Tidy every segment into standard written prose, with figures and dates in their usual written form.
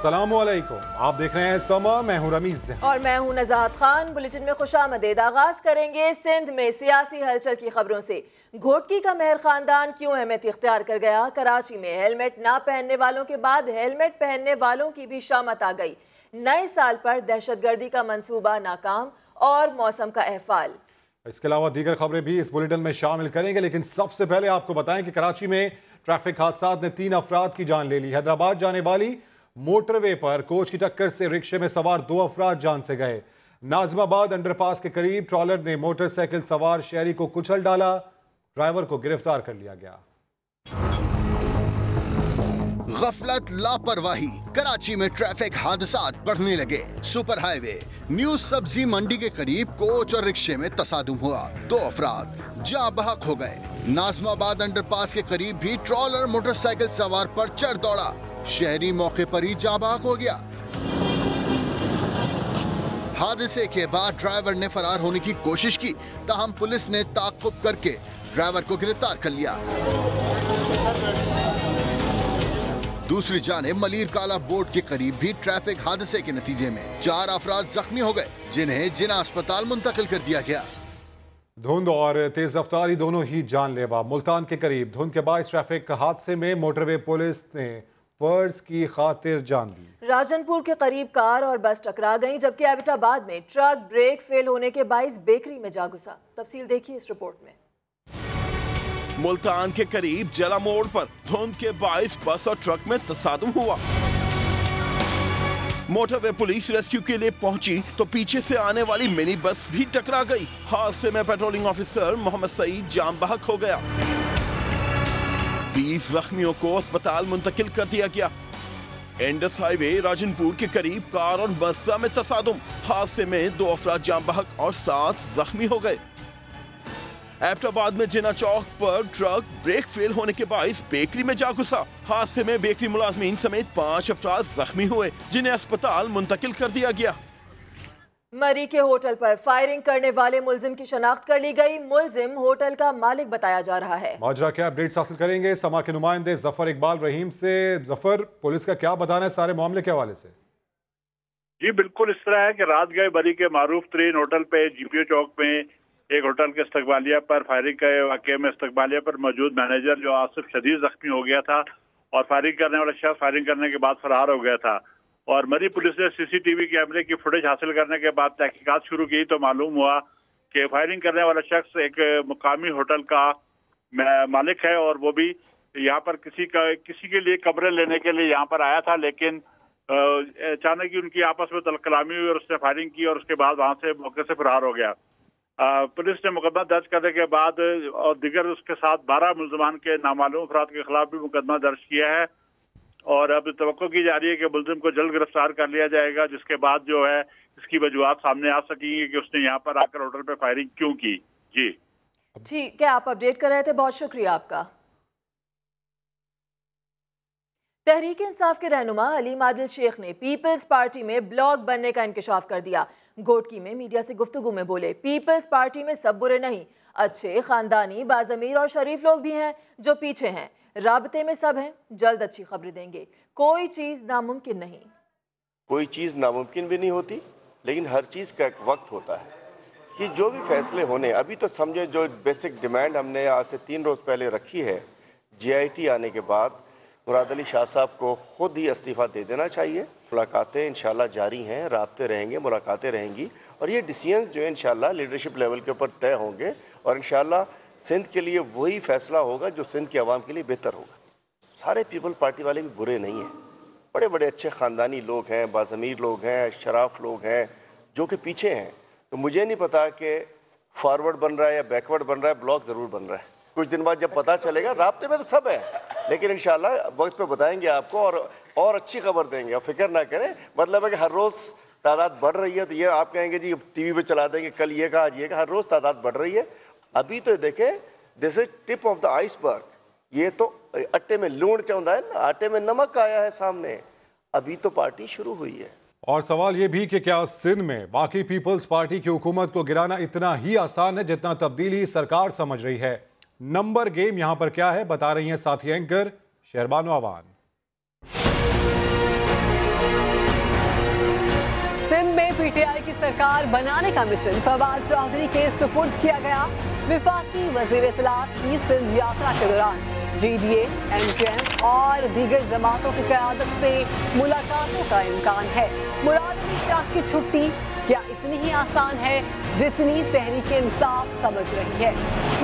अस्सलामुअलैकुम, आप देख रहे हैं समा, मैं हूं रमीज और मैं हूं नजाहत खान। बुलेटिन में खुशामदीद। आगाज करेंगे सिंध में सियासी हलचल की खबरों से। घोटकी का मेहर खानदान क्यों अहमियत इख्तियार कर गया? कराची में हेलमेट ना पहनने वालों के बाद हेलमेट पहनने वालों की भी शामत आ गई। नए साल पर दहशतगर्दी का मंसूबा नाकाम और मौसम का अहवाल। इसके अलावा दीगर खबरें भी इस बुलेटिन में शामिल करेंगे, लेकिन सबसे पहले आपको बताएं कि कराची में ट्रैफिक हादसा ने 3 अफराद की जान ले ली। हैदराबाद जाने वाली मोटरवे पर कोच की टक्कर से रिक्शे में सवार 2 अफराद जान से गए। नाज़िमाबाद अंडरपास के करीब ट्रॉलर ने मोटरसाइकिल सवार शहरी को कुचल डाला, ड्राइवर को गिरफ्तार कर लिया गया। गफलत, लापरवाही, कराची में ट्रैफिक हादसात बढ़ने लगे। सुपर हाईवे न्यू सब्जी मंडी के करीब कोच और रिक्शे में तसादुम हुआ, 2 अफराद जाँ बहक हो गए। नाज़िमाबाद अंडरपास के करीब भी ट्रॉलर मोटरसाइकिल सवार पर चढ़ दौड़ा, शहरी मौके पर ही जाँ बहक हो गया। हादसे के बाद ड्राइवर ने फरार होने की कोशिश की, ताहम पुलिस ने ताक़ुब करके ड्राइवर को गिरफ्तार कर लिया। दूसरी जानिब मलीर काला बोर्ड के करीब भी ट्रैफिक हादसे के नतीजे में 4 अफराद जख्मी हो गए, जिन्हें जिना अस्पताल मुंतकिल कर दिया गया। धुंध और तेज रफ्तारी दोनों ही जानलेवा। मुल्तान के करीब धुंध के बाइस ट्रैफिक हादसे में मोटरवे पुलिस ने फर्ज की खातिर जान दी। राजनपुर के करीब कार और बस टकरा गई, जबकि एबटाबाद में ट्रक ब्रेक फेल होने के बाइस बेकरी में जा घुसा। तफसील देखिए इस रिपोर्ट में। मुल्तान के करीब जला मोड़ पर धुंध के बाइस बस और ट्रक में तसादुम हुआ। मोटरवे पुलिस रेस्क्यू के लिए पहुंची तो पीछे से आने वाली मिनी बस भी टकरा गई। हादसे में पेट्रोलिंग ऑफिसर मोहम्मद सईद जाम बहक हो गया। 20 जख्मियों को अस्पताल मुंतकिल कर दिया गया। इंडस हाईवे राजनपुर के करीब कार और बस में तसादुम, हादसे में 2 अफराद जाम बहक और 7 जख्मी हो गए। एबटाबाद में जिना चौक पर ट्रक ब्रेक फेल होने के बाइस बेकरी में जा घुसा। हादसे में बेकरी मुलाजमीन समेत 5 अफराद जख्मी हुए, जिन्हें अस्पताल मुंतकिल कर दिया गया। मरी के होटल पर फायरिंग करने वाले मुलजिम की शनाख्त कर ली गई। मुलजिम होटल का मालिक बताया जा रहा है। माजरा के अपडेट्स हासिल करेंगे समा के नुमाइंदे जफर इकबाल रहीम से। जफर, पुलिस का क्या बताना है सारे मामले के हवाले से? जी बिल्कुल इस तरह है कि रात गए बरी के मारूफ तरीन होटल पे जीपीओ चौक में एक होटल के इस्तकबालिया पर फायरिंग के वाक़े में इस्तकबालिया पर मौजूद मैनेजर जो आसिफ शदीद जख्मी हो गया था और फायरिंग करने वाला शख्स फायरिंग करने के बाद फरार हो गया था। और मरी पुलिस ने सीसीटीवी कैमरे की फुटेज हासिल करने के बाद तहकीकात शुरू की तो मालूम हुआ कि फायरिंग करने वाला शख्स एक मुकामी होटल का मालिक है और वो भी यहाँ पर किसी के लिए कमरे लेने के लिए यहाँ पर आया था, लेकिन अचानक ही उनकी आपस में तलकलामी हुई और उसने फायरिंग की और उसके बाद वहाँ से मौके से फरार हो गया। पुलिस ने मुकदमा दर्ज करने के बाद और दिगर उसके साथ 12 मुलजमान के नामालूम अफराद के खिलाफ भी मुकदमा दर्ज किया है और अब तवक्को की जा रही है कि मुलजिम को जल्द गिरफ्तार कर लिया जाएगा, जिसके बाद जो है इसकी वजूहात सामने आ सकेंगी कि उसने यहाँ पर आकर होटल पे फायरिंग क्यों की। जी ठीक है, आप अपडेट कर रहे थे, बहुत शुक्रिया आपका। तहरीक इंसाफ के रहनुमा अलीम आदिल शेख ने पीपल्स पार्टी में ब्लॉक बनने का इंकशाफ कर दिया। घोटकी में मीडिया से गुफ्तगू में बोले, पीपल्स पार्टी में सब बुरे नहीं, अच्छे खानदानी बाज़मीर और शरीफ लोग भी हैं जो पीछे हैं, राबते में सब हैं, जल्द अच्छी खबरें देंगे, कोई चीज़ नामुमकिन नहीं। कोई चीज़ नामुमकिन भी नहीं होती, लेकिन हर चीज़ का एक वक्त होता है कि जो भी फैसले होने, अभी तो समझे जो बेसिक डिमांड हमने आज से 3 रोज़ पहले रखी है, GIT आने के बाद मुराद अली शाह साहब को खुद ही इस्तीफ़ा दे देना चाहिए। मुलाकातें इंशाल्लाह जारी हैं, राब्ते रहेंगे, मुलाकातें रहेंगी और ये डिसीजन जो है इंशाल्लाह लीडरशिप लेवल के ऊपर तय होंगे और इंशाल्लाह सिंध के लिए वही फैसला होगा जो सिंध के अवाम के लिए बेहतर होगा। सारे पीपल पार्टी वाले भी बुरे नहीं हैं, बड़े बड़े अच्छे ख़ानदानी लोग हैं, बाज़मीर लोग हैं, शराफ लोग हैं जो कि पीछे हैं। तो मुझे नहीं पता कि फॉरवर्ड बन रहा है या बैकवर्ड बन रहा है, ब्लॉक ज़रूर बन रहा है। कुछ दिन बाद जब पता चलेगा, राब्ते में तो सब है, लेकिन इंशाल्लाह वक्त पे बताएंगे आपको और अच्छी खबर देंगे, आप फिक्र ना करें। मतलब है कि हर रोज़ तादाद बढ़ रही है, तो ये आप कहेंगे जी टीवी पे चला देंगे, कल ये कहा आज ये कहा, हर रोज़ तादाद बढ़ रही है। अभी तो देखें, this is tip of the iceberg, ये तो अट्टे में लूण चाहता है ना, आटे में नमक आया है सामने, अभी तो पार्टी शुरू हुई है। और सवाल ये भी कि क्या सिंध में बाकी पीपल्स पार्टी की हुकूमत को गिराना इतना ही आसान है जितना तब्दीली सरकार समझ रही है? नंबर गेम यहां पर क्या है, बता रही हैं साथी एंकर शहरबानो आवान। पीटीआई की सरकार बनाने का मिशन फवाद चौधरी के सुपुर्द किया गया। विफाकी वजीर इत्तलात की सिंध यात्रा के दौरान जीडीए, एमकेएम और दीगर जमातों की क़यादत से मुलाकातों का इम्कान है। मुराद अली शाह की छुट्टी क्या इतनी ही आसान है जितनी तहरीक इंसाफ समझ रही है?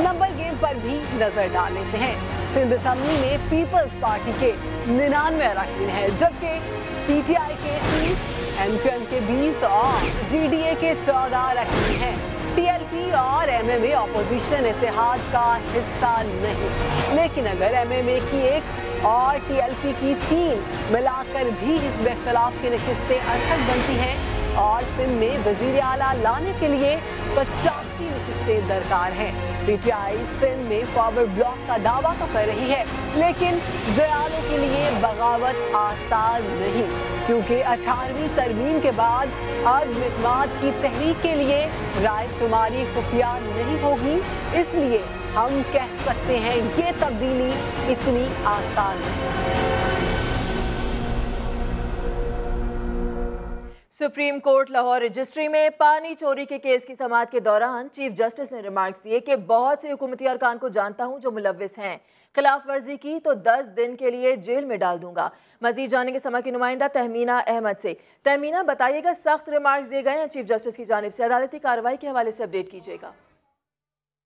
नंबर गेम पर भी नजर डाल लेते हैं। सिंध असम्बली में पीपल्स पार्टी के 99 अरकान हैं, जबकि पीटीआई के 30, एमकेएम के 20 और जीडीए के 14 अरकान हैं। टीएलपी और एमएमए अपोजिशन इत्तेहाद का हिस्सा नहीं, लेकिन अगर एमएमए की 1 और टीएलपी की 3 मिलाकर भी इसमें इख्तलाफ की नशिस्तें 68 बनती हैं और सिंध में वजीर आला लाने के लिए 85 नशिस्तें दरकार हैं। पीटीआई सिंध में फॉरवर्ड ब्लॉक का दावा तो कर रही है, लेकिन जयालों के लिए बगावत आसान नहीं, क्योंकि 18वीं तरमीम के बाद अदम इत्मीनान की तहरीक के लिए राय शुमारी खुफिया नहीं होगी। इसलिए हम कह सकते हैं ये तब्दीली इतनी आसान नहीं। सुप्रीम कोर्ट लाहौर रजिस्ट्री में पानी चोरी के केस की समाअत के दौरान चीफ जस्टिस ने रिमार्क्स दिए कि बहुत से हुकूमती अरकान को जानता हूं जो मुलव्विस हैं, खिलाफ वर्जी की तो 10 दिन के लिए जेल में डाल दूंगा। मजीद जानेंगे समा की नुमाइंदा तहमीना अहमद से। तहमीना, बताइएगा, सख्त रिमार्क्स दिए गए हैं चीफ जस्टिस की जानिब से, अदालती कार्रवाई के हवाले से अपडेट कीजिएगा।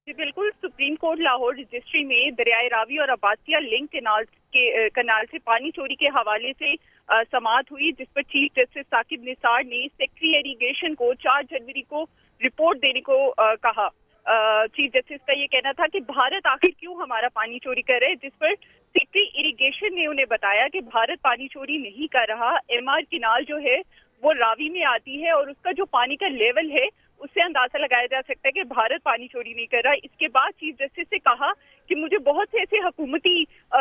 जी बिल्कुल, सुप्रीम कोर्ट लाहौर रजिस्ट्री में दरियाए रावी और अब्बासिया लिंक कनाल से पानी चोरी के हवाले से समाअत हुई, जिस पर चीफ जस्टिस साकिब निसार ने सेक्रेटरी इरिगेशन को 4 जनवरी को रिपोर्ट देने को कहा। चीफ जस्टिस का ये कहना था कि भारत आखिर क्यों हमारा पानी चोरी कर रहे, जिस पर सेक्रेटरी इरिगेशन ने उन्हें बताया कि भारत पानी चोरी नहीं कर रहा। एमआर किनाल जो है वो रावी में आती है और उसका जो पानी का लेवल है उससे अंदाजा लगाया जा सकता है कि भारत पानी चोरी नहीं कर रहा। इसके बाद चीफ जस्टिस ने कहा कि मुझे बहुत से ऐसे हुकूमती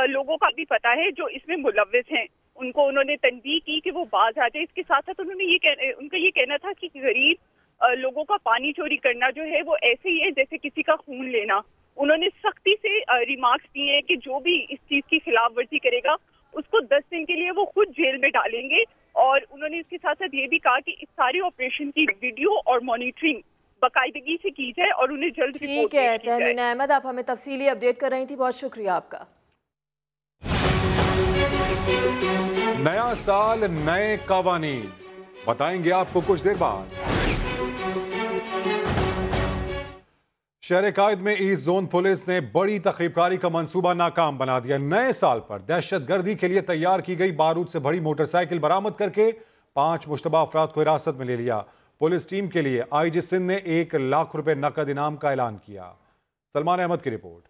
लोगों का भी पता है जो इसमें मुलव्विस हैं, उनको उन्होंने तनबीह की कि वो बाज आ जाए। इसके साथ साथ उन्होंने उनका ये कहना था कि गरीब लोगों का पानी चोरी करना जो है वो ऐसे ही है जैसे किसी का खून लेना। उन्होंने सख्ती से रिमार्क्स दिए कि जो भी इस चीज की खिलाफ वर्जी करेगा उसको 10 दिन के लिए वो खुद जेल में डालेंगे। और उन्होंने इसके साथ साथ ये भी कहा कि इस सारे ऑपरेशन की वीडियो और मॉनिटरिंग बाकायदगी से की जाए और उन्हें जल्द ठीक है। तहमीना अहमद, आप हमें तफसीली अपडेट कर रही थी, बहुत शुक्रिया आपका। नया साल, नए कवानीन, बताएंगे आपको कुछ देर बाद। शहर कायद में ईस्ट जोन पुलिस ने बड़ी तखरीबकारी का मंसूबा नाकाम बना दिया। नए साल पर दहशतगर्दी के लिए तैयार की गई बारूद से भरी मोटरसाइकिल बरामद करके 5 मुश्तबा अफराद को हिरासत में ले लिया। पुलिस टीम के लिए आईजी सिंध ने 1 लाख रुपए नकद इनाम का ऐलान किया। सलमान अहमद की रिपोर्ट।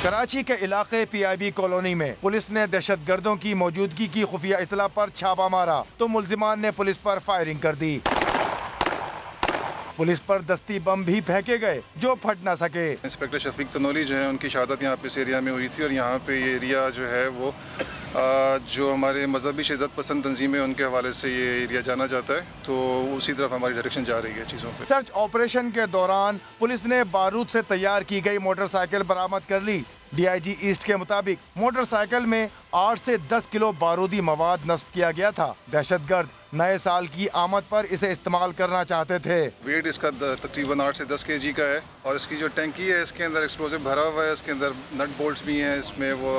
कराची के इलाके पीआईबी कॉलोनी में पुलिस ने दहशतगर्दों की मौजूदगी की खुफिया इतला पर छापा मारा तो मुल्जिमान ने पुलिस पर फायरिंग कर दी। पुलिस पर दस्ती बम भी फेंके गए जो फट ना सके। इंस्पेक्टर शफीक तनोली जो है उनकी शहादत यहाँ पे इस एरिया में हुई थी और यहाँ पे ये एरिया जो है वो जो हमारे मजहबी शिदत पसंद तंजीमें उनके हवाले से ये एरिया जाना जाता है, तो उसी तरफ हमारी डायरेक्शन जा रही है चीज़ों पे। सर्च ऑपरेशन के दौरान पुलिस ने बारूद से तैयार की गई मोटरसाइकिल बरामद कर ली। डीआईजी ईस्ट के मुताबिक मोटरसाइकिल में 8 से 10 किलो बारूदी मवाद नस्ब किया गया था। दहशतगर्द नए साल की आमद पर इसे इस्तेमाल करना चाहते थे। वेट इसका तकरीबन 8 से 10 kg का है और इसकी जो टैंकी है इसके अंदर एक्सप्लोसिव भरा हुआ है, इसके अंदर नट बोल्ट्स भी हैं, इसमें वो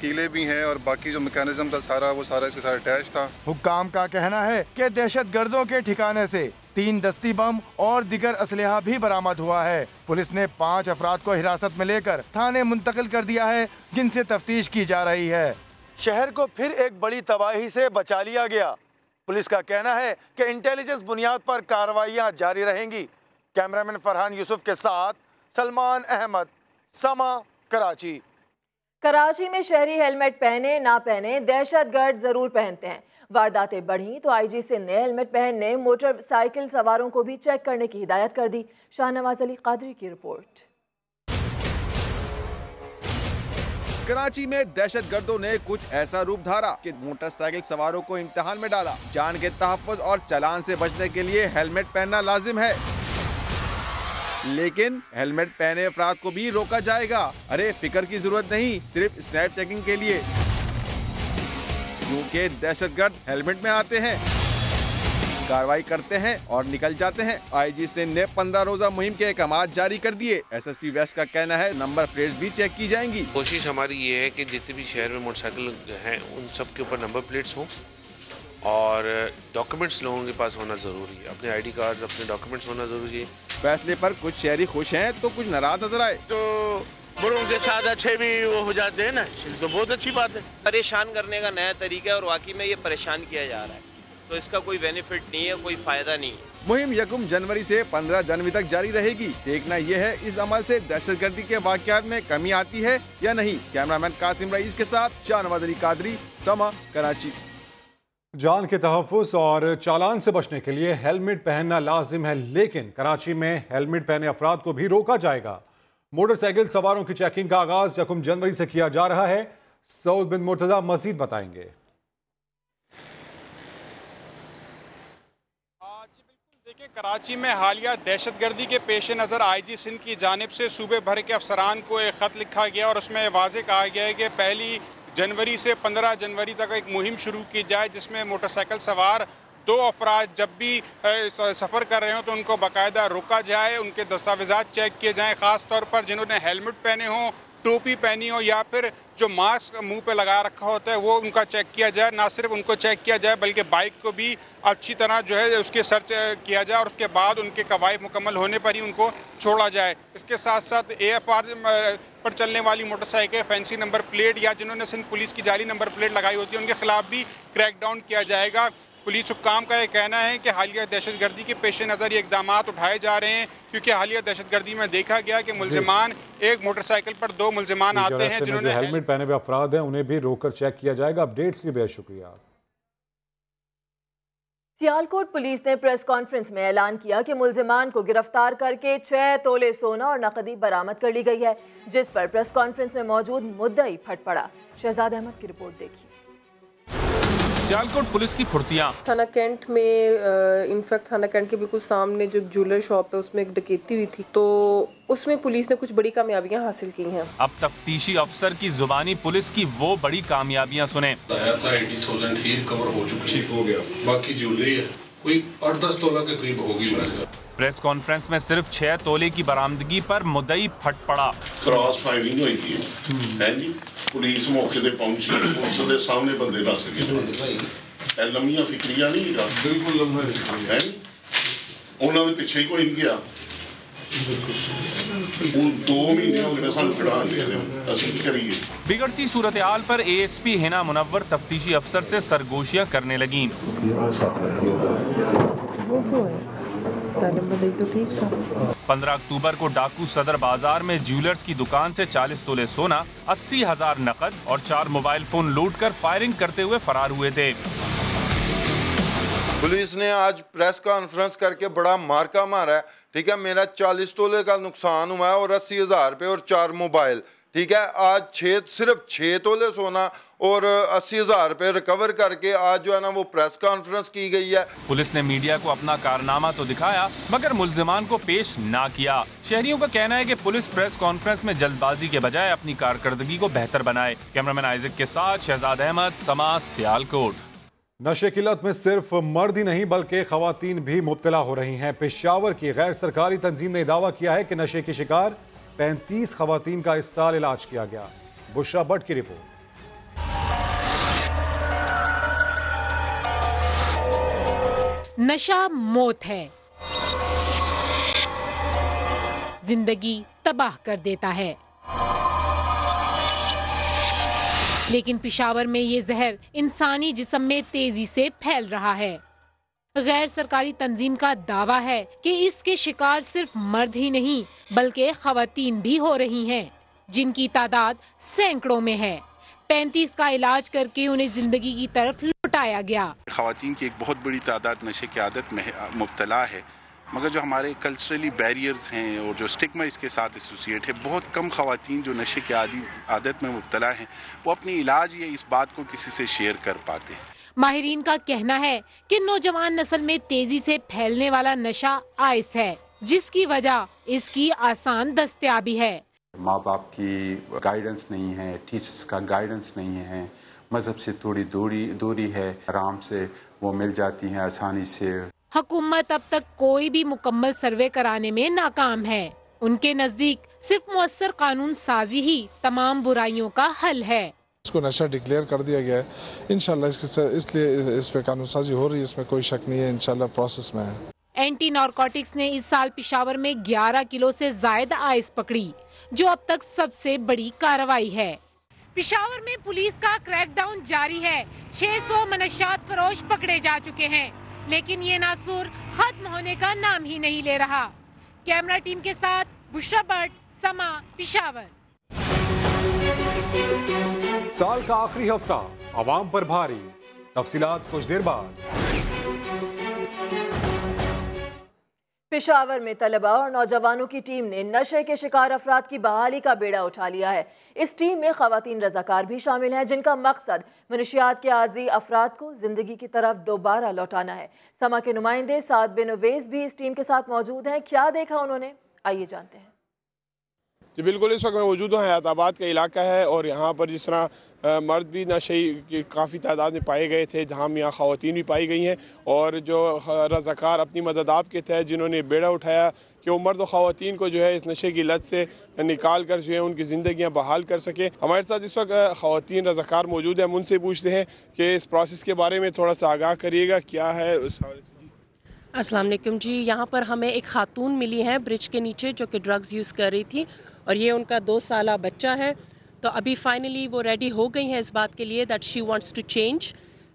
कीले भी हैं और बाकी जो मैकेनिज्म था सारा इसके साथ अटैच था। हुक्काम का कहना है कि दहशतगर्दों के ठिकाने से 3 दस्ती बम और दिगर असलहा भी बरामद हुआ है। पुलिस ने 5 अफराद को हिरासत में लेकर थाने मुंतकिल कर दिया है, जिनसे तफ्तीश की जा रही है। शहर को फिर एक बड़ी तबाही से बचा लिया गया। पुलिस का कहना है कि इंटेलिजेंस बुनियाद पर कार्रवाइयां जारी रहेंगी। कैमरामैन फरहान यूसुफ के साथ सलमान अहमद, समा, कराची। कराची में शहरी हेलमेट पहने ना पहने, दहशतगर्द जरूर पहनते हैं। वारदातें बढ़ी तो आईजी सिंध ने हेलमेट पहनने मोटरसाइकिल सवारों को भी चेक करने की हिदायत कर दी। शाहनवाज अली कादरी की रिपोर्ट। कराची में दहशतगर्दों ने कुछ ऐसा रूप धारा कि मोटरसाइकिल सवारों को इम्तिहान में डाला। जान के तहफ्फुज़ और चालान से बचने के लिए हेलमेट पहनना लाजिम है, लेकिन हेलमेट पहने अफराद को भी रोका जाएगा। अरे फिक्र की जरूरत नहीं, सिर्फ स्नैप चेकिंग के लिए। क्योंकि दहशतगर्द हेलमेट में आते हैं, कार्रवाई करते हैं और निकल जाते हैं। आईजी सिंह ने 15 रोजा मुहिम के अहकाम जारी कर दिए। एसएसपी वेस्ट का कहना है नंबर प्लेट्स भी चेक की जाएंगी। कोशिश हमारी ये है कि जितने भी शहर में मोटरसाइकिल हैं उन सब के ऊपर नंबर प्लेट्स हों और डॉक्यूमेंट्स लोगों के पास होना ज़रूरी है। अपने आईडी कार्ड्स, अपने डॉक्यूमेंट्स होना ज़रूरी है। फैसले पर कुछ शहरी खुश हैं तो कुछ नाराज नजर आए। तो बड़ों के साथ अच्छे भी वो हो जाते हैं ना, तो बहुत अच्छी बात है। परेशान करने का नया तरीका है और वाकई में ये परेशान किया जा रहा है, तो इसका कोई बेनिफिट नहीं है, कोई फायदा नहीं है। मुहिम 1 जनवरी से 15 जनवरी तक जारी रहेगी। देखना यह है इस अमल से दहशतगर्दी के वाकयात में कमी आती है या नहीं। कैमरामैन कासिम रईस के साथ शाहनवाज अली कादरी, समा, कराची। जान के तहफ़्फ़ुज़ और चालान से बचने के लिए हेलमेट पहनना लाजिम है, लेकिन कराची में हेलमेट पहने अफराद को भी रोका जाएगा। मोटरसाइकिल सवारों की चेकिंग का आगाज 1 जनवरी से किया जा रहा है। सऊद बिन मुर्तजा मजीद बताएंगे। कराची में हालिया दहशतगर्दी के पेश नज़र आईजी सिंध की जानिब से सूबे भर के अफसरान को एक खत लिखा गया और उसमें वाज़ेह कहा गया है कि 1 जनवरी से 15 जनवरी तक एक मुहिम शुरू की जाए, जिसमें मोटरसाइकिल सवार 2 अफराद जब भी सफ़र कर रहे हो तो उनको बाकायदा रोका जाए, उनके दस्तावेज़ात चेक किए जाएँ। ख़ास तौर पर जिन्होंने हेलमेट पहने हों, टोपी पहनी हो या फिर जो मास्क मुंह पे लगा रखा होता है वो उनका चेक किया जाए। ना सिर्फ उनको चेक किया जाए बल्कि बाइक को भी अच्छी तरह जो है उसके सर्च किया जाए और उसके बाद उनके कवायद मुकम्मल होने पर ही उनको छोड़ा जाए। इसके साथ साथ AFR पर चलने वाली मोटरसाइकिल, फैंसी नंबर प्लेट या जिन्होंने सिंध पुलिस की जाली नंबर प्लेट लगाई होती है उनके खिलाफ भी क्रैकडाउन किया जाएगा। पुलिस हुक्काम का यह कहना है कि हालिया दहशतगर्दी के पेश नज़र ये इकदाम उठाए जा रहे हैं, क्योंकि हालिया दहशतगर्दी में देखा गया कि मुल्जिमान एक मोटरसाइकिल पर 2 मुल्जिमान आते हैं जिन्होंने हेलमेट पहने हुए अफराद हैं उन्हें भी रोककर चेक किया जाएगा। अपडेट्स के लिए बेहद शुक्रिया। सियालकोट पुलिस ने प्रेस कॉन्फ्रेंस में ऐलान किया कि मुल्जिमान को गिरफ्तार करके 6 तोले सोना और नकदी बरामद कर ली गई है, जिस पर प्रेस कॉन्फ्रेंस में मौजूद मुद्दई फट पड़ा। शहजाद अहमद की रिपोर्ट देखिए। सियालकोट पुलिस की फुर्तियां। थाना कैंट में इनफैक्ट थाना कैंट के बिल्कुल सामने जो ज्वेलर शॉप है उसमें एक डकैती हुई थी, तो उसमें पुलिस ने कुछ बड़ी कामयाबियां हासिल की हैं। अब तफ्तीशी अफसर की जुबानी पुलिस की वो बड़ी कामयाबियां सुने। 80,000 ही कवर हो चुकी, ठीक हो गया। बाकी ज्वेलरी है कोई 8-10 तोला के करीब होगी। प्रेस कॉन्फ्रेंस में सिर्फ 6 तोले की बरामदगी पर मुद्दई फट पड़ा। क्रॉस फायरिंग हुई थी, पुलिस मौके पे पहुंची, पुलिस के सामने बंदे दस गए। लम्हियां फिक्रियां नहीं है, बिल्कुल लम्हा है, उन्होंने पीछे ही कोई नहीं गया। 2 महीने हो गए सानू खड़ा दिया, असं की करिए। बिगड़ती सूरत हाल पर ASP हिना मुनव्वर तफ्तीशी अफसर से सरगोशियां करने लगी। 15 अक्टूबर को डाकू सदर बाजार में ज्वेलर्स की दुकान से 40 तोले सोना, 80,000 नकद और 4 मोबाइल फोन लूटकर फायरिंग करते हुए फरार हुए थे। पुलिस ने आज प्रेस कॉन्फ्रेंस करके बड़ा मार्का मारा है, ठीक है। मेरा 40 तोले का नुकसान हुआ है और 80,000 रुपये और 4 मोबाइल, ठीक है। आज सिर्फ 6 तोले सोना और 80,000 रुपये रिकवर करके आज जो है ना वो प्रेस कॉन्फ्रेंस की गई है। पुलिस ने मीडिया को अपना कारनामा तो दिखाया मगर मुल्जिमान को पेश ना किया। शहरियों का कहना है कि पुलिस प्रेस कॉन्फ्रेंस में जल्दबाजी के बजाय अपनी कारकर्दगी को बेहतर बनाए। कैमरामैन आइजक के साथ शहजाद अहमद, समा, सियालकोट। नशे की लत में सिर्फ मर्द ही नहीं बल्कि खवातीन भी मुब्तला हो रही हैं। पेशावर की गैर सरकारी तंजीम ने दावा किया है कि नशे की शिकार 35 खवातीन का इस साल इलाज किया गया। बुशरा भट्ट की रिपोर्ट। नशा मौत है, जिंदगी तबाह कर देता है, लेकिन पेशावर में ये जहर इंसानी जिस्म में तेजी से फैल रहा है। गैर सरकारी तंजीम का दावा है कि इसके शिकार सिर्फ मर्द ही नहीं बल्कि खवातीन भी हो रही हैं, जिनकी तादाद सैकड़ों में है। 35 का इलाज करके उन्हें जिंदगी की तरफ लौटाया गया। खवातीन की एक बहुत बड़ी तादाद नशे की आदत में मुब्तला है, मगर जो हमारे कल्चरली बैरियर्स हैं और जो स्टिग्मा इसके साथ एसोसिएट है, बहुत कम खवातीन जो नशे की आदत में मुब्तला हैं वो अपनी इलाज या इस बात को किसी से शेयर कर पाते हैं। माहिरीन का कहना है कि नौजवान नस्ल में तेजी से फैलने वाला नशा आइस है, जिसकी वजह इसकी आसान दस्तयाबी है। माँ बाप की गाइडेंस नहीं है, टीचर्स का गाइडेंस नहीं है, मज़हब से थोड़ी दूरी है, आराम से वो मिल जाती हैं आसानी से। हुकूमत अब तक कोई भी मुकम्मल सर्वे कराने में नाकाम है। उनके नजदीक सिर्फ मुअस्सर कानून साजी ही तमाम बुराइयों का हल है। इसको नशा डिक्लेयर कर दिया गया है, इंशाल्लाह इसलिए इस पे कानून साजी हो रही है, इसमें कोई शक नहीं है, इंशाल्लाह प्रोसेस में है। एंटी नारकोटिक्स ने इस साल पेशावर में 11 किलो से ज्यादा आइस पकड़ी, जो अब तक सबसे बड़ी कार्रवाई है। पेशावर में पुलिस का क्रैकडाउन जारी है। 600 मनशात फरोश पकड़े जा चुके हैं, लेकिन ये नासूर खत्म होने का नाम ही नहीं ले रहा। कैमरा टीम के साथ बुशरा भट्ट, समा, पेशावर। साल का आखिरी हफ्ता आवाम पर भारी, तफसीलात कुछ देर बाद। पेशावर में तलबा और नौजवानों की टीम ने नशे के शिकार अफराद की बहाली का बेड़ा उठा लिया है। इस टीम में खवातीन रजाकार भी शामिल हैं, जिनका मकसद मनशियात के आदी अफराद को जिंदगी की तरफ दोबारा लौटाना है। समा के नुमाइंदे साद बिन उवैस भी इस टीम के साथ मौजूद हैं। क्या देखा उन्होंने, आइए जानते हैं। जी बिल्कुल, इस वक्त मैं मौजूद हूँ, हयाताबाद का इलाका है और यहाँ पर जिस तरह मर्द भी नशे की काफ़ी तादाद में पाए गए थे, जहाँ यहाँ ख़वातीन भी पाई गई हैं और जो रज़ाकार अपनी मदद आपके तहत जिन्होंने बेड़ा उठाया कि वो मर्द और ख़वातीन को जो है इस नशे की लत से निकाल कर जो है उनकी ज़िंदगियाँ बहाल कर सके। हमारे साथ इस वक्त ख़वातीन रज़ाकार मौजूद हैं, हम उनसे पूछते हैं कि इस प्रोसेस के बारे में थोड़ा सा आगाह करिएगा, क्या है उस हवाले से। अस्सलाम वालेकुम जी, यहाँ पर हमें एक खातून मिली है ब्रिज के नीचे जो कि ड्रग्स यूज़ कर रही थी और ये उनका 2 साला बच्चा है। तो अभी फाइनली वो रेडी हो गई हैं इस बात के लिए that she wants to change.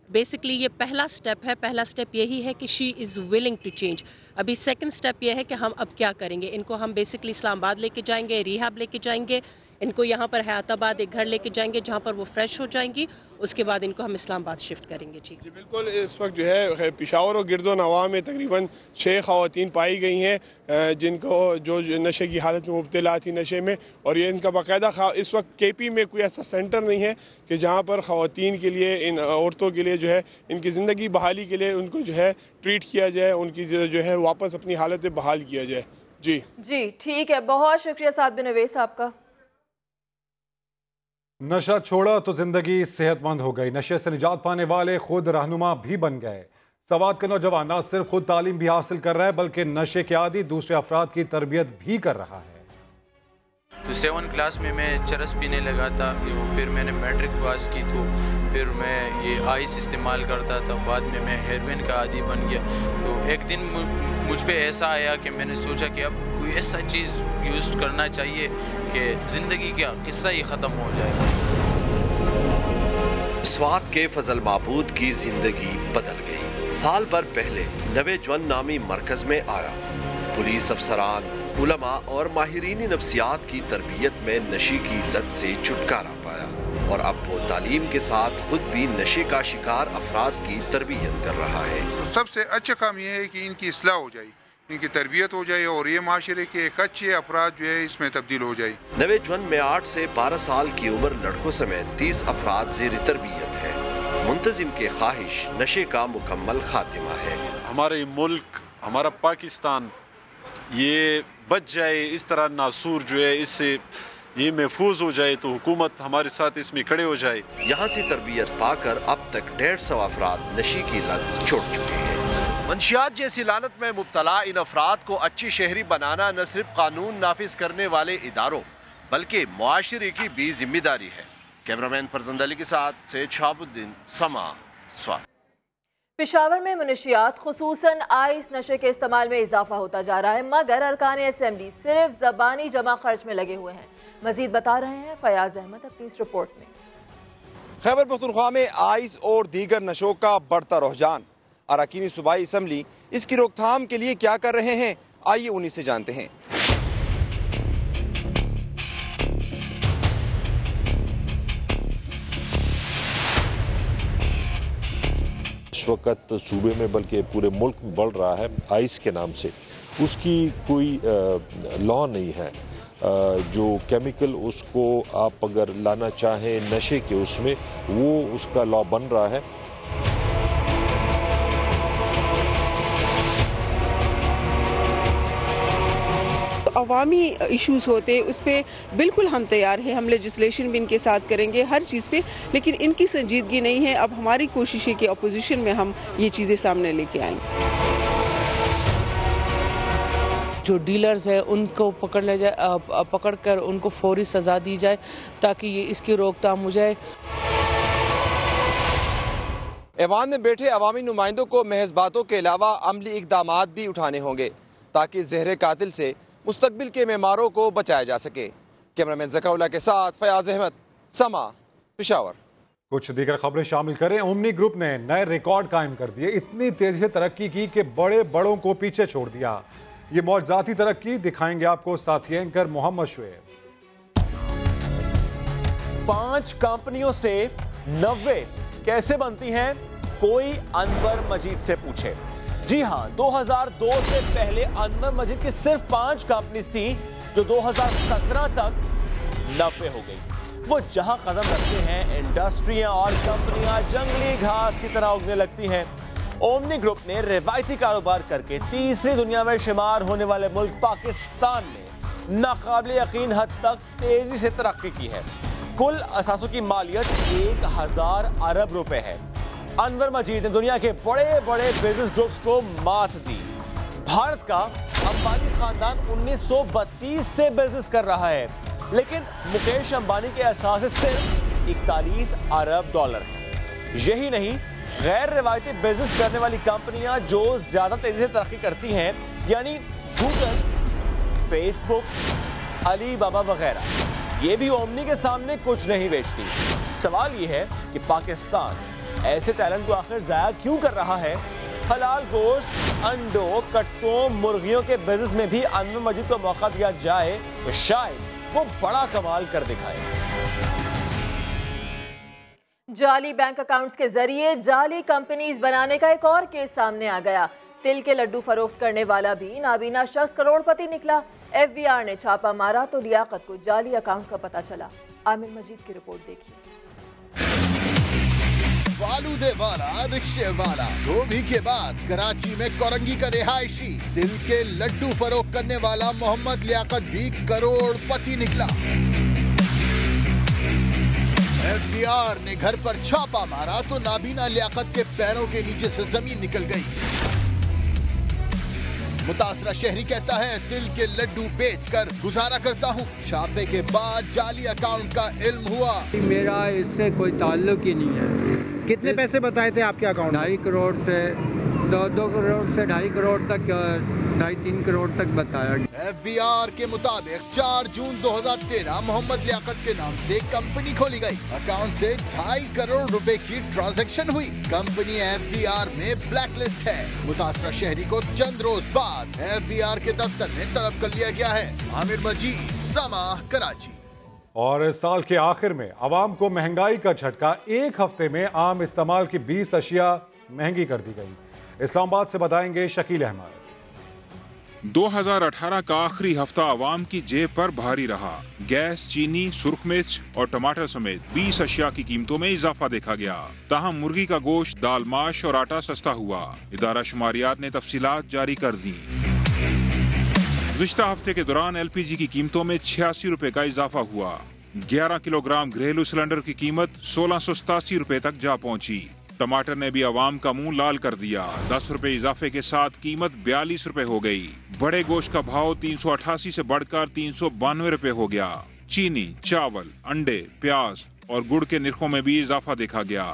Basically ये पहला स्टेप है, पहला स्टेप यही है कि she is willing to change. अभी सेकंड स्टेप ये है कि हम अब क्या करेंगे। इनको हम बेसिकली इस्लामाबाद लेके जाएंगे, रिहाब लेके जाएंगे, इनको यहाँ पर हयाताबाद एक घर लेके जाएंगे जहाँ पर वो फ्रेश हो जाएंगी, उसके बाद इनको हम इस्लामाबाद शिफ्ट करेंगे। जी बिल्कुल, इस वक्त जो है पेशावर और गिरदो नवाह में तकरीबन 6 ख़वातीन पाई गई हैं जिनको जो नशे की हालत में मुब्तला थी नशे में, और ये इनका बाकायदा इस वक्त KP में कोई ऐसा सेंटर नहीं है कि जहाँ पर ख़वातीन के लिए, इन औरतों के लिए जो है इनकी ज़िंदगी बहाली के लिए उनको जो है ट्रीट किया जाए, उनकी जो है वापस अपनी हालत बहाल किया जाए। जी ठीक है, बहुत शुक्रिया साद बिन उवैस आपका। नशा छोड़ा तो जिंदगी सेहतमंद हो गई। नशे से निजात पाने वाले खुद रहनुमा भी बन गए। सवात का नौजवान न सिर्फ खुद तालीम भी हासिल कर रहा है बल्कि नशे के आदी दूसरे अफराद की तरबियत भी कर रहा है। तो 7 क्लास में मैं चरस पीने लगा था, फिर मैंने मैट्रिक पास की तो फिर मैं ये आइस इस्तेमाल करता था, बाद में मैं हेरोइन का आदी बन गया। तो एक दिन मुझ पे ऐसा आया कि मैंने सोचा कि अब कोई ऐसा चीज़ यूज़ करना चाहिए कि ज़िंदगी का किस्सा ही ख़त्म हो जाए। स्वात के फजल महबूद की जिंदगी बदल गई। साल भर पहले नवे जवन नामी मरकज में आया। पुलिस अफसरान, उलमा और माहिरीन नफ्सियात की तरबियत में नशे की लत से छुटकारा पाया और अब वो तालीम के साथ खुद भी नशे का शिकार अफराद की तरबियत कर रहा है। तो सबसे अच्छा काम यह है कि इनकी इस्लाह हो जाए, इनकी तरबियत हो जाए और ये माशरे के एक अच्छे अफराद जो है इसमें तब्दील हो जाए। नवे जवन में 8 से 12 साल की उम्र लड़कों समेत 30 अफराद ज़ेर तरबियत है। मुंतजिम के ख्वाहिश नशे का मुकम्मल खातिमा है। हमारे मुल्क, हमारा पाकिस्तान ये बच जाए, इस तरह नासूर जो है इससे ये महफूज हो जाए तो हुकूमत हमारे साथ इसमें खड़े हो जाए। यहाँ से तरबियत पाकर अब तक 150 अफराद नशे की लत छोड़ चुके हैं। मंशियात जैसी लानत में मुब्तला इन अफराद को अच्छी शहरी बनाना न सिर्फ कानून नाफिज करने वाले इदारों बल्कि मुआशरे की भी जिम्मेदारी है। कैमरामैन फरजंद अली के साथ सैयद शहाबुद्दीन, समा, स्वात। पेशावर में मुनशियात खुसूसन आइस नशे के इस्तेमाल में इजाफा होता जा रहा है, मगर अरकान असेंबली सिर्फ ज़बानी जमा खर्च में लगे हुए हैं। मजीद बता रहे हैं फयाज अहमद अपनी इस रिपोर्ट में। खैबर पख्तूनख्वा में आइस और दीगर नशों का बढ़ता रुझान। अरकान सूबाई असम्बली इसकी रोकथाम के लिए क्या कर रहे हैं, आइए उन्हीं से जानते हैं। इस वक्त सूबे में बल्कि पूरे मुल्क में बढ़ रहा है आइस के नाम से। उसकी कोई लॉ नहीं है जो केमिकल उसको आप अगर लाना चाहें नशे के उसमें, वो उसका लॉ बन रहा है। अवामी इश्यूज़ होते उस पर बिल्कुल हम तैयार हैं, हम लेजिस्लेशन भी इनके साथ करेंगे हर चीज़ पे, लेकिन इनकी संजीदगी नहीं है। अब हमारी कोशिश है कि अपोजिशन में हम ये चीज़ें सामने लेके आएँ। जो डीलर्स है उनको पकड़ लिया जाए, पकड़ कर उनको फौरी सज़ा दी जाए ताकि ये इसकी रोकथाम हो जाए। ऐवान में बैठे अवामी नुमाइंदों को महज बातों के अलावा अमली इक़दामात भी उठाने होंगे ताकि ज़हर कातिल से मुस्तकबिल के मेमारों को बचाया जा सके। कैमरामैन ज़काउल्लाह के साथ फयाज अहमद, समा, पेशावर। कुछ दीगर खबरें शामिल करें। ओमनी ग्रुप ने नए रिकॉर्ड कायम कर दिए, इतनी तेजी से तरक्की की कि बड़े बड़ों को पीछे छोड़ दिया। ये मौजज़ाती तरक्की दिखाएंगे आपको साथी एंकर मोहम्मद शुएब। 5 कंपनियों से 90 कैसे बनती हैं, कोई अनवर मजीद से पूछे। जी हां, 2002 से पहले अनवर मजीद की सिर्फ 5 कंपनीज थी जो 2017 तक 90 हो गई। वो जहां कदम रखते हैं इंडस्ट्रियां और कंपनियां जंगली घास की तरह उगने लगती हैं। ओमनी ग्रुप ने रिवायती कारोबार करके तीसरी दुनिया में शुमार होने वाले मुल्क पाकिस्तान में नाकाबिले यकीन हद तक तेजी से तरक्की की है। कुल असासों की मालियत 1000 अरब रुपए है। अनवर मजीद ने दुनिया के बड़े बड़े बिजनेस ग्रुप्स को मात दी। भारत का अंबानी खानदान 1932 से बिजनेस कर रहा है, लेकिन मुकेश अंबानी के असासे सिर्फ 41 अरब डॉलर है। यही नहीं, गैर रिवायती बिजनेस करने वाली कंपनियां जो ज्यादा तेजी से तरक्की करती हैं, यानी गूगल, फेसबुक, अलीबाबा वगैरह, ये भी ओमनी के सामने कुछ नहीं बेचती। सवाल ये है कि पाकिस्तान ऐसे टैलेंट को आखिर जाया क्यों कर रहा है? हलाल गोश्त, अंडों, कट्टों, मुर्गियों के बिजनेस में भी अनवर मजीद को मौका दिया जाए तो शायद वो बड़ा कमाल कर दिखाए। जाली बैंक अकाउंट्स के जरिए जाली कंपनीज बनाने का एक और केस सामने आ गया। तिल के लड्डू फरोख्त करने वाला भी नाबीना शख्स करोड़पति निकला। एफबीआर ने छापा मारा तो लियाकत को जाली अकाउंट का पता चला। आमिर मजीद की रिपोर्ट देखिए। फालूदे वाला, रिक्शे वाला, धोबी के बाद कराची में कोरंगी का रिहायशी तिल के लड्डू फरोख्त करने वाला मोहम्मद लियाकत भी करोड़पति निकला। एफबीआर ने घर पर छापा मारा तो नाबीना लियाकत के पैरों के नीचे से जमीन निकल गई। मुतासरा शहरी कहता है, तिल के लड्डू बेचकर गुजारा करता हूँ। छापे के बाद जाली अकाउंट का इल्म हुआ। मेरा इससे कोई ताल्लुक ही नहीं है। कितने पैसे बताए थे आपके अकाउंट? 2.5 करोड़ से 2 करोड़ से 2.5 करोड़ तक, 2.5-3 करोड़ तक बताया। एफबीआर के मुताबिक 4 जून 2013 मोहम्मद लियाकत के नाम से कंपनी खोली गई। अकाउंट से 2.5 करोड़ रुपए की ट्रांजैक्शन हुई। कंपनी एफबीआर में ब्लैकलिस्ट है। मुतासरा शहरी को चंद रोज बाद एफबीआर के दफ्तर में तलब कर लिया गया है। आमिर मजीद, समा, कराची। और साल के आखिर में आवाम को महंगाई का झटका। एक हफ्ते में आम इस्तेमाल की 20 अशिया महंगी कर दी गई। इस्लामाबाद से बताएंगे शकील अहमद। 2018 का आखिरी हफ्ता आवाम की जेब पर भारी रहा। गैस, चीनी, सुर्ख मिर्च और टमाटर समेत 20 अशिया की कीमतों में इजाफा देखा गया। ताहम मुर्गी का गोश्त, दाल, माश और आटा सस्ता हुआ। इदारा शुमारियात ने तफसीलात जारी कर दी। गुज़िश्ता हफ्ते के दौरान LPG की कीमतों में 86 रुपए का इजाफा हुआ। 11 किलोग्राम घरेलू सिलेंडर की कीमत 1687 रुपए तक जा पहुंची। टमाटर ने भी आवाम का मुंह लाल कर दिया। 10 रुपए इजाफे के साथ कीमत 42 रुपए हो गई। बड़े गोश्त का भाव 388 से बढ़कर 392 रुपए हो गया। चीनी, चावल, अंडे, प्याज और गुड़ के निर्खों में भी इजाफा देखा गया।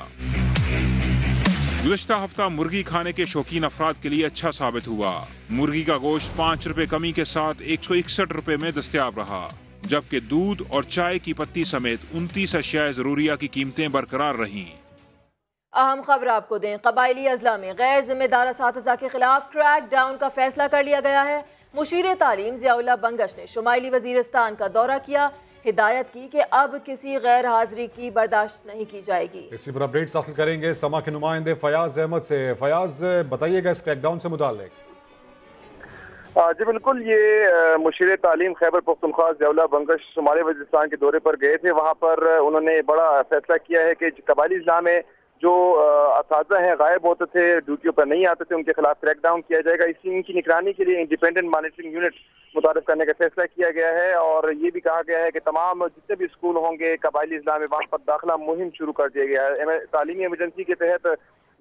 गुज़िश्ता हफ्ता मुर्गी खाने के शौकीन अफराद के लिए अच्छा साबित हुआ। मुर्गी का गोश्त 5 रुपए कमी के साथ 161 रुपए में दस्तयाब रहा, जबकि दूध और चाय की पत्ती समेत 29 अशियाए जरूरिया की कीमतें बरकरार रहीं। अहम खबर आपको दें, कबायली अजला में गैर जिम्मेदार असातिज़ा के खिलाफ क्रैक डाउन का फैसला कर लिया गया है। मुशीर तालीम ज़ियाउल्लाह बंगश ने शुमाइली वजीरिस्तान का दौरा किया। हिदायत की कि अब किसी गैर हाजिरी की बर्दाश्त नहीं की जाएगी। इसी पर अपडेट्स हासिल करेंगे समा के नुमाइंदे फयाज अहमद से। फयाज, बताइएगा इस क्रैकडाउन से मुताल्लिक। जी बिल्कुल, ये मुशीर तालीम खैबर पख्तूनख्वा ज़ियाउल्लाह बंगश शुमाली वजीरिस्तान के दौरे पर गए थे। वहाँ पर उन्होंने बड़ा फैसला किया है कि कबायली अजला में जो असातिज़ा हैं गायब होते थे, ड्यूटियों पर नहीं आते थे, उनके खिलाफ क्रैकडाउन किया जाएगा। इनकी निगरानी के लिए इंडिपेंडेंट मॉनिटरिंग यूनिट मुतारिफ करने का फैसला किया गया है और ये भी कहा गया है कि तमाम जितने भी स्कूल होंगे कबायली अजला में वहाँ पर दाखिला मुहिम शुरू कर दिया गया है। तालीमी एमरजेंसी के तहत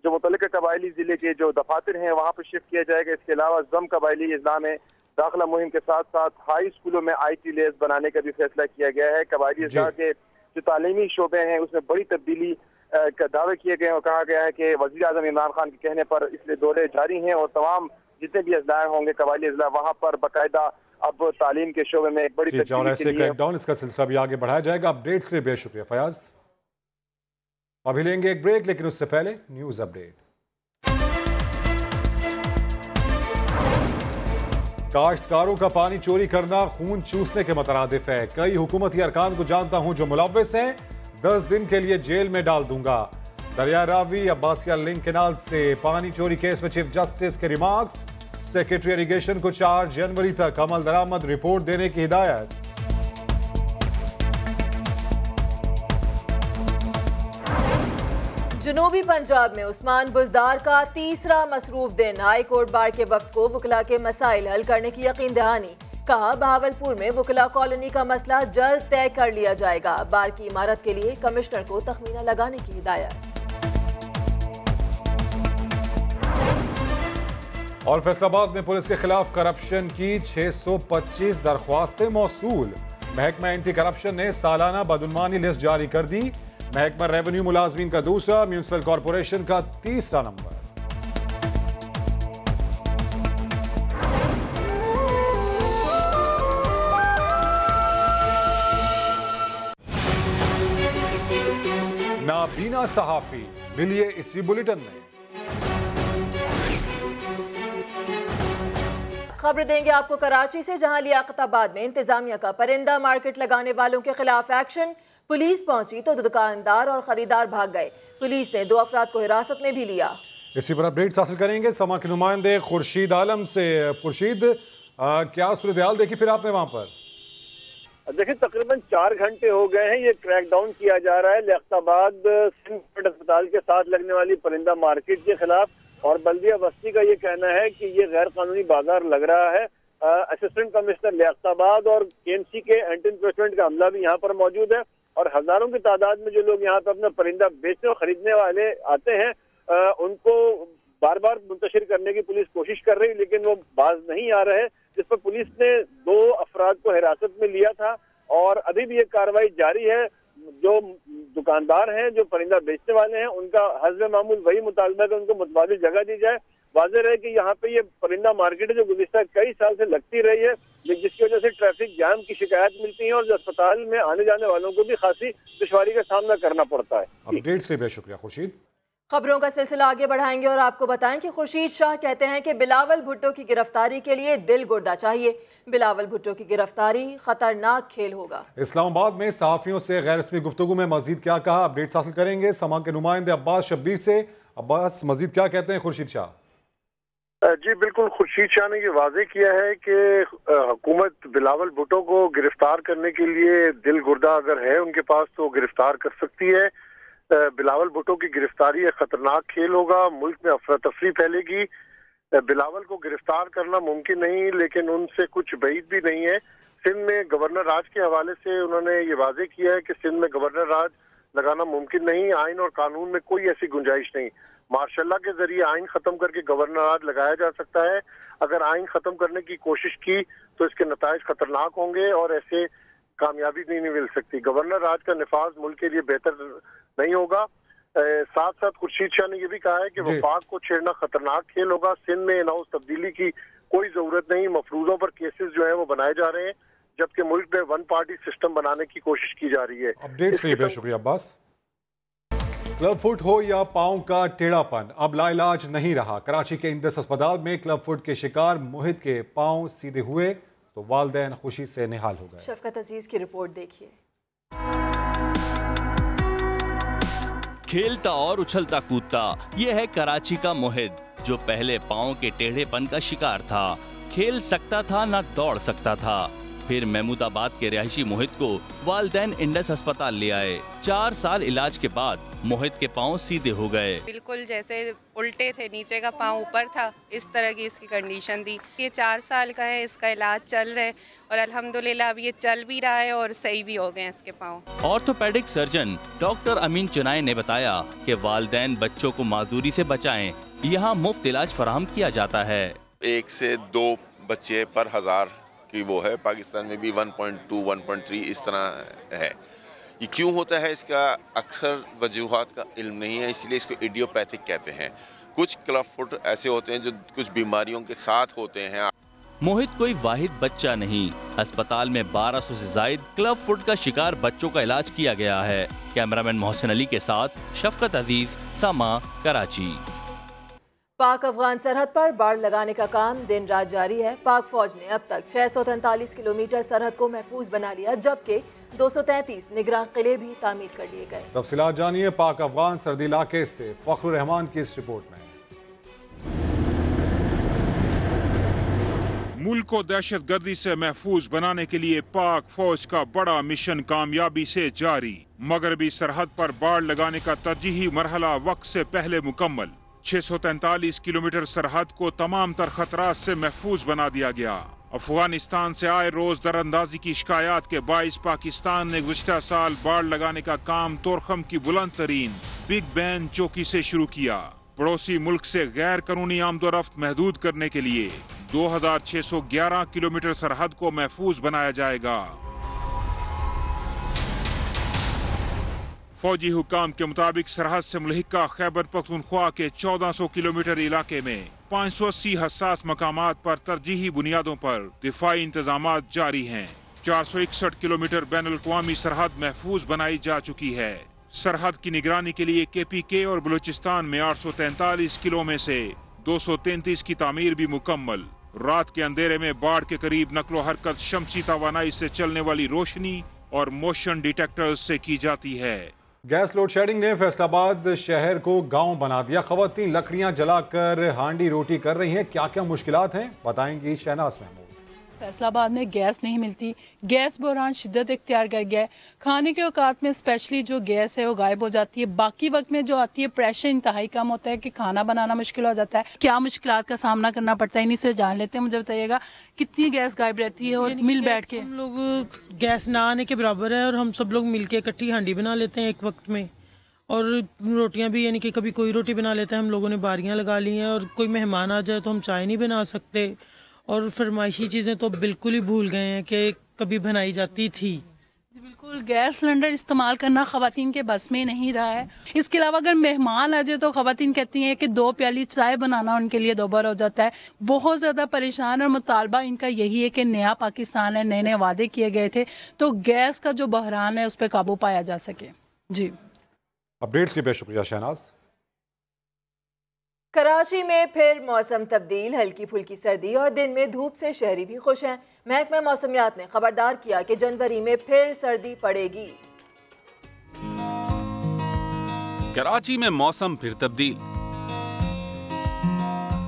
जो मुतल्लिका कबायली जिले के जो दफातर हैं वहाँ पर शिफ्ट किया जाएगा। इसके अलावा जम कबायली अजला में दाखिला मुहिम के साथ साथ हाई स्कूलों में IT लैब्स बनाने का भी फैसला किया गया है। कबायली अजला के जो तालीमी शोबे हैं उसमें बड़ी तब्दीली का दावे किए गए और कहा गया है कि वज़ीर आज़म इमरान खान के कहने पर इसलिए दौरे जारी हैं और तमाम जितने भी अजला होंगे कबायली अजला वहाँ पर बाकायदा अब तालीम के शोबे में एक बड़ी क्रैकडाउन इसका सिलसिला भी आगे बढ़ाया जाएगा। अपडेट्स के लिए बेहद शुक्रिया फयाज। अभी लेंगे एक ब्रेक, लेकिन उससे पहले न्यूज अपडेट। काश्तकारों का पानी चोरी करना खून चूसने के मुतरादिफ है। कई हुकूमती अरकान को जानता हूं जो मुलव्विस हैं, 10 दिन के लिए जेल में डाल दूंगा। दरिया रावी अब्बासिया लिंक कैनाल से पानी चोरी केस में चीफ जस्टिस के रिमार्क्स। सेक्रेटरी इरिगेशन को 4 जनवरी तक अमल दरामद रिपोर्ट देने की हिदायत। जनूबी पंजाब में उस्मान बुज़दार का तीसरा मसरूफ दिन। हाई कोर्ट बार के वक्त को वकला के मसाइल हल करने की यकीन दहानी। कहा बहावलपुर में वकला कॉलोनी का मसला जल्द तय कर लिया जाएगा। बार की इमारत के लिए कमिश्नर को तखमीना लगाने की हिदायत। और फैसलाबाद में पुलिस के खिलाफ करप्शन की 625 दरख्वास्तें मौसूल। महकमा एंटी करप्शन ने सालाना बदउनवानी लिस्ट जारी कर दी। महकमा रेवेन्यू मुलाजमीन का दूसरा, म्यूनिसिपल कॉरपोरेशन का तीसरा नंबर। नाबीना सहाफी मिलिए इसी बुलेटिन में। खबर देंगे आपको कराची से, जहां लियाकताबाद में इंतजामिया का परिंदा मार्केट लगाने वालों के खिलाफ एक्शन। पुलिस पहुंची तो दुकानदार और खरीदार भाग गए। पुलिस ने 2 अफराद को हिरासत में भी लिया। इसी पर अपडेट्स हासिल करेंगे समा के नुमाइंदे खुर्शीद आलम से। खुर्शीद, क्या सूरत हाल देखी फिर आपने वहाँ पर? देखिए, तकरीबन 4 घंटे हो गए हैं ये क्रैकडाउन किया जा रहा है लियाकताबाद सिंध अस्पताल के साथ लगने वाली परिंदा मार्केट के खिलाफ। और बल्दिया बस्ती का ये कहना है कि ये गैर कानूनी बाजार लग रहा है। असिस्टेंट कमिश्नर लियाकताबाद और KMC के एंटी इंक्रोचमेंट का अमला भी यहाँ पर मौजूद है और हजारों की तादाद में जो लोग यहाँ पर अपना परिंदा बेचने और खरीदने वाले आते हैं उनको बार बार मुंतशिर करने की पुलिस कोशिश कर रही, लेकिन वो बाज नहीं आ रहे, जिस पर पुलिस ने 2 अफराद को हिरासत में लिया था और अभी भी ये कार्रवाई जारी है। जो दुकानदार हैं, जो परिंदा बेचने वाले हैं, उनका हस्ब मामूल वही मुतालबा है कि उनको मुतबादिल जगह दी जाए। वाज़ेह रहे कि यहाँ पे ये परिंदा मार्केट है जो गुज़िश्ता कई साल से लगती रही है, जिसकी वजह से ट्रैफिक जाम की शिकायत मिलती है और अस्पताल में आने जाने वालों को भी खासी दुश्वारी का सामना करना पड़ता है। अपडेट्स के लिए बेहद शुक्रिया खुर्शीद। खबरों का सिलसिला आगे बढ़ाएंगे और आपको बताएं कि खुर्शीद शाह कहते हैं कि बिलावल भुट्टो की गिरफ्तारी के लिए दिल गुर्दा चाहिए। बिलावल भुट्टो की गिरफ्तारी खतरनाक खेल होगा। इस्लामाबाद में सहाफियों से गैर रस्मी गुफ्तगू में मजीद क्या कहा, अपडेट्स हासिल करेंगे समा के नुमाइंदे अब्बास शब्बीर से। अब्बास, मजीद क्या कहते हैं खुर्शीद शाह? जी बिल्कुल, खुर्शीद शाह ने ये वाजे किया है कि हुकूमत बिलावल भुट्टो को गिरफ्तार करने के लिए दिल गुर्दा अगर है उनके पास तो गिरफ्तार कर सकती है। बिलावल भुट्टो की गिरफ्तारी एक खतरनाक खेल होगा, मुल्क में अफरा तफरी फैलेगी। बिलावल को गिरफ्तार करना मुमकिन नहीं, लेकिन उनसे कुछ बैद भी नहीं है। सिंध में गवर्नर राज के हवाले से उन्होंने ये वाजे किया है कि सिंध में गवर्नर राज लगाना मुमकिन नहीं, आइन और कानून में कोई ऐसी गुंजाइश नहीं। मार्शल लॉ के जरिए आइन खत्म करके गवर्नर राज लगाया जा सकता है। अगर आइन खत्म करने की कोशिश की तो इसके नताइज खतरनाक होंगे और ऐसे कामयाबी नहीं मिल सकती। गवर्नर राज का निफाज मुल्क के लिए बेहतर नहीं होगा। साथ साथ खुर्शीद शाह ने यह भी कहा है कि वफाक को छेड़ना खतरनाक खेल होगा। सिंध में इन हाउस तब्दीली की कोई जरूरत नहीं, मफरूजों पर केसेस जो है वो बनाए जा रहे हैं, जबकि मुल्क में 1 पार्टी सिस्टम बनाने की कोशिश की जा रही है। अपडेट्स के लिए बहुत शुक्रिया अब्बास। क्लब फुट हो या पांव का टेढ़ापन, अब लाइलाज नहीं रहा। कराची के इंडस अस्पताल में क्लब फुट के शिकार मोहित के पांव सीधे हुए तो वालिदैन खुशी से निहाल हो गए। शफकत अजीज की रिपोर्ट देखिए। खेलता और उछलता कूदता ये है कराची का मोहित, जो पहले पांव के टेढ़ेपन का शिकार था। खेल सकता था ना दौड़ सकता था। फिर महमूदाबाद के रिहायशी मोहित को वालदैन इंडस अस्पताल ले आए। 4 साल इलाज के बाद मोहित के पाँव सीधे हो गए। बिल्कुल जैसे उल्टे थे, नीचे का पाँव ऊपर था, इस तरह की इसकी कंडीशन थी। ये 4 साल का है, इसका इलाज चल रहा है और अल्हम्दुलिल्लाह अब ये चल भी रहा है और सही भी हो गए हैं इसके पाँव। ऑर्थोपेडिक सर्जन डॉक्टर अमीन चुनाई ने बताया कि वालदैन बच्चों को माजूरी से बचाएं, यहाँ मुफ्त इलाज फराहम किया जाता है। 1 से 2 बच्चे पर 1000 की वो है, पाकिस्तान में भी 1.2 1.3 इस तरह है। ये क्यों होता है इसका अक्सर वजूहात का इल्म नहीं है, इसलिए इसको इडियोपैथिक कहते हैं। कुछ क्लब फुट ऐसे होते हैं जो कुछ बीमारियों के साथ होते हैं। मोहित कोई वाहिद बच्चा नहीं, अस्पताल में 1200 से ज्यादा क्लब फुट का शिकार बच्चों का इलाज किया गया है। कैमरामैन मोहसिन अली के साथ शफकत अजीज, समा, कराची। पाक अफगान सरहद पर बाड़ लगाने का काम दिन रात जारी है। पाक फौज ने अब तक 643 किलोमीटर सरहद को महफूज बना लिया, जबकि 233 निगरान किले भी तामीर कर लिए गए। तफसीलात जानिए पाक अफगान सरहदी इलाके से फखरुर रहमान की इस रिपोर्ट में। मुल्क को दहशत गर्दी से महफूज बनाने के लिए पाक फौज का बड़ा मिशन कामयाबी से जारी। मगरबी सरहद पर बाड़ लगाने का तरजीही मरहला वक्त से पहले मुकम्मल। 643 किलोमीटर सरहद को तमाम तर खतरात से महफूज बना दिया गया। अफगानिस्तान से आए रोज दरअंदाजी की शिकायत के बाइस पाकिस्तान ने गुज़िश्ता साल बाड़ लगाने का काम तोरखम की बुलंद तरीन बिग बैन चौकी से शुरू किया। पड़ोसी मुल्क से गैर कानूनी आमदोरफ्त महदूद करने के लिए 2611 किलोमीटर सरहद को महफूज बनाया जाएगा। फौजी हुकाम के मुताबिक सरहद से मुल्हिका खैबर पख्तूनख्वा के 1400 किलोमीटर इलाके में 580 हसास मकामात पर तरजीही बुनियादों पर दिफाई इंतजामात जारी हैं। 461 किलोमीटर बैनुल-अक़वामी सरहद महफूज बनाई जा चुकी है। सरहद की निगरानी के लिए KPK और बलूचिस्तान में 843 किलो में से 233 की तामीर भी मुकम्मल। रात के अंधेरे में बाढ़ के करीब नकलो हरकत शमसी तवानाई से चलने वाली रोशनी और मोशन डिटेक्टर्स से की जाती है। गैस लोड शेडिंग ने फैसलाबाद शहर को गांव बना दिया। खवातीन लकड़ियां जलाकर हांडी रोटी कर रही हैं। क्या क्या मुश्किलात हैं बताएंगी शहनाज महमूद। फैसलाबाद में गैस नहीं मिलती, गैस बहरान शिद्दत इख्तियार कर गया है। खाने के औकात में स्पेशली जो गैस है वो गायब हो जाती है। बाकी वक्त में जो आती है प्रेशर इंतहाई कम होता है कि खाना बनाना मुश्किल हो जाता है। क्या मुश्किलात का सामना करना पड़ता है, इन्हीं से जान लेते हैं। मुझे बताइएगा कितनी गैस गायब रहती है और मिल बैठ के? हम लोग गैस ना आने के बराबर है और हम सब लोग मिल के इकट्ठी हांडी बना लेते हैं एक वक्त में। और रोटियां भी यानी कि कभी कोई रोटी बना लेता है, हम लोगों ने बारियां लगा ली हैं। और कोई मेहमान आ जाए तो हम चाय नहीं बना सकते। और फरमाइशी चीज़ें तो बिल्कुल ही भूल गए हैं कि कभी बनाई जाती थी। बिल्कुल गैस सिलेंडर इस्तेमाल करना खवातीन के बस में नहीं रहा है। इसके अलावा अगर मेहमान आ जाए तो खवातीन कहती हैं कि 2 प्याली चाय बनाना उनके लिए दोबार हो जाता है। बहुत ज़्यादा परेशान और मुतालबा इनका यही है कि नया पाकिस्तान है, नए नए वादे किए गए थे तो गैस का जो बहरान है उस पर काबू पाया जा सके। जी अपडेट्स के लिए शुक्रिया शहनाज। कराची में फिर मौसम तब्दील, हल्की फुल्की सर्दी और दिन में धूप से शहरी भी खुश हैं। महकमा मौसमियात ने खबरदार किया कि जनवरी में फिर सर्दी पड़ेगी। कराची में मौसम फिर तब्दील,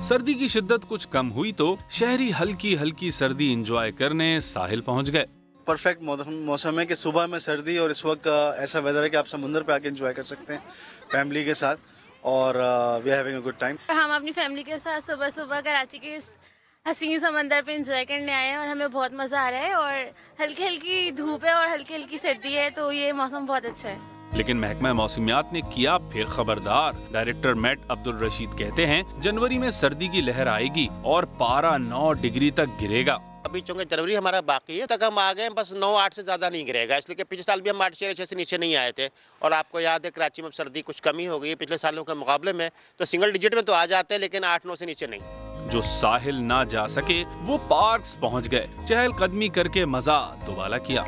सर्दी की शिद्दत कुछ कम हुई तो शहरी हल्की हल्की सर्दी एंजॉय करने साहिल पहुंच गए। परफेक्ट मौसम है कि सुबह में सर्दी और इस वक्त ऐसा वेदर है कि आप समुद्र पे आके एंजॉय कर सकते हैं फैमिली के साथ और we are having a good time. हम अपनी फैमिली के साथ सुबह सुबह कराची के हसीन समंदर पे एंजॉय करने आए हैं और हमें बहुत मजा आ रहा है। और हल्की हल्की धूप है और हल्की हल्की सर्दी है तो ये मौसम बहुत अच्छा है। लेकिन महकमा मौसमियात ने किया फिर खबरदार। डायरेक्टर मेट अब्दुल रशीद कहते हैं जनवरी में सर्दी की लहर आएगी और पारा 9 डिग्री तक गिरेगा। अभी चूंकि जनवरी हमारा बाकी है तक हम आ गए, बस 9-8 से ज़्यादा नहीं गिरेगा। इसलिए कि पिछले साल भी हम 8-6 से नीचे नहीं आए थे और आपको याद है कराची में सर्दी कुछ कमी हो गई है पिछले सालों के मुकाबले में। तो सिंगल डिजिट में तो आ जाते हैं लेकिन 8-9 से नीचे नहीं। जो साहिल ना जा सके वो पार्क्स पहुंच गए, चहलकदमी करके मजा दोबारा किया।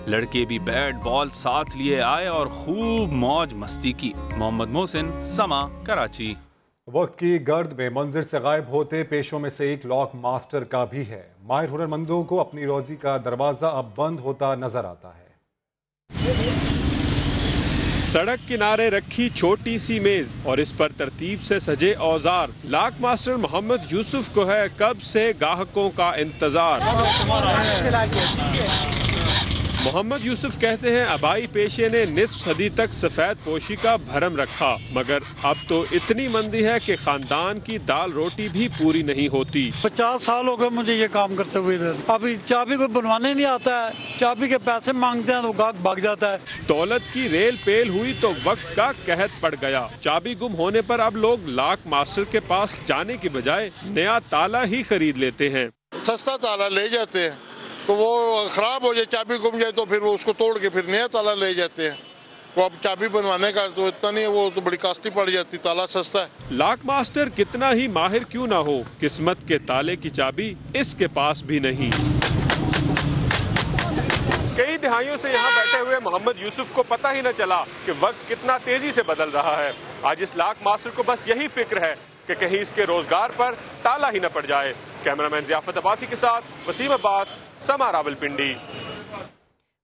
लड़के भी बैट बॉल साथ लिए आए और खूब मौज मस्ती की। मोहम्मद मोहसिन, समा, कराची। वक्त की गर्द में मंजिर से गायब होते पेशों में से एक लॉक मास्टर का भी है। माहिर हुनरमंदों को अपनी रोजी का दरवाजा अब बंद होता नजर आता है। सड़क किनारे रखी छोटी सी मेज और इस पर तरतीब से सजे औजार। लाक मास्टर मोहम्मद यूसुफ को है कब से ग्राहकों का इंतजार। मोहम्मद यूसुफ कहते हैं अबाई पेशे ने निस्फ सदी तक सफेद पोशी का भरम रखा, मगर अब तो इतनी मंदी है कि खानदान की दाल रोटी भी पूरी नहीं होती। 50 साल हो गए मुझे ये काम करते हुए इधर। अभी चाबी को बनवाने नहीं आता है, चाबी के पैसे मांगते हैं तो गाहक भाग जाता है। दौलत की रेल पेल हुई तो वक्त का कहत पड़ गया। चाबी गुम होने पर अब लोग लाक मास्टर के पास जाने की बजाय नया ताला ही खरीद लेते हैं। सस्ता ताला ले जाते हैं तो वो खराब हो जाए, चाबी गुम जाए तो फिर वो उसको तोड़ के फिर नया ताला ले जाते हैं। वो अब चाबी बनवाने का तो इतना नहीं है, वो तो बड़ी कास्टली पड़ जाती, ताला सस्ता है। लाक मास्टर कितना ही माहिर क्यों ना हो, किस्मत के ताले की चाबी इसके पास भी नहीं। कई दिहाइयों से यहाँ बैठे हुए मोहम्मद यूसुफ को पता ही न चला कि वक्त कितना तेजी से बदल रहा है। आज इस लाक मास्टर को बस यही फिक्र है कि कहीं इसके रोजगार पर ताला ही न पड़ जाए। कैमरामैन ज़ियाफत अब्बासी के साथ वसीम अब्बास, समा रावलपिंडी।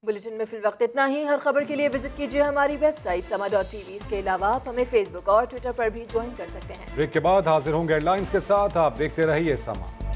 बुलेटिन में फिल वक्त इतना ही। हर खबर के लिए विजिट कीजिए हमारी वेबसाइट sama.tv। इसके अलावा आप हमें फेसबुक और ट्विटर पर भी ज्वाइन कर सकते हैं। ब्रेक के बाद हाजिर होंगे हेडलाइंस के साथ, आप देखते रहिए समा।